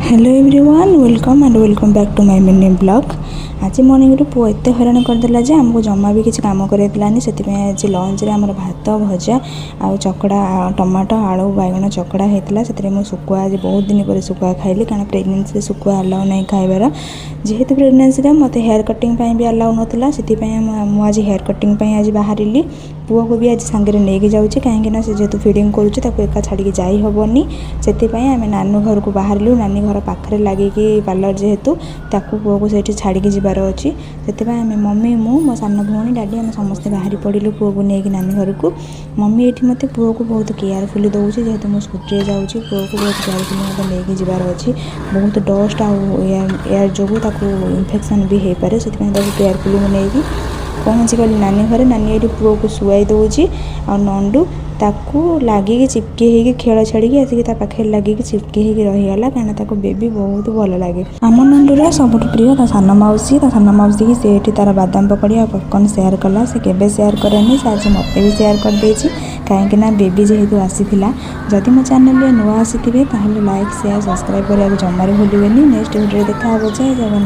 Hello everyone welcome and welcome back to my mini blog. आज morning पुओ एत हैरान करदेला जे आमको जमा भी किसी काम करानी से आज लंच रे आमर भात भजा आ चकड़ा टमाटो आलू बैगण चकड़ा होता से शुकुआ आज बहुत दिन पर शुकुआ खाइली कारण प्रेगनेंसी शुकुआ अलाउ नहीं खाइबार जेहेतु प्रेगनेंसी मत हेयर कटिंग भी अलाउ नाला से आज हेयर कटिंग आज बाहर पुओ को भी आज सांगे नहीं जाऊँगी कहीं से जेहेतु फीडिंग करुच्ची एका छाड़ी जाइहबनी से आम नानू घर को बाहर नानी घर पाखे लगे पार्लर जेहेतु पुओ को सही छाड़ी जबार अच्छी से मम्मी मो सान भौणी डाडी आम समस्ते बाहरी पड़िलु पुओ को लेकिन नानी घर को मम्मी ये मत पुओ को बहुत केयरफुली दौर जेहेतु मुझे स्कूटी जाऊँगी पुओ को बहुत केयरफुली मतलब लेकिन जबार अच्छी बहुत डस्ट एयर जो इन्फेक्शन भी हो पाए से केयरफुली मुझे पहुँची गली नानी घरे नानी ये पुओ को शुआई दौची आ नंडू ताकू लगे चिपकी होगी खेल छाड़ी आसिक पाखे लगे चिपकी रहीगला कहीं बेबी बहुत भल लगे। आम नंडूर सब प्रिय सान मौसी से तार बादाम पकड़ी और पॉपकॉर्न शेयर कला से केबे शेयर करेनि से आज मत भी शेयर कर देछि कहीं बेबी जेहेतु आसीला जदि मो चैनल नुआ आसी लाइक शेयर सब्सक्राइब करा जमार भूलें नेक्स्ट वीडियो देखा जय जगन्नाथ।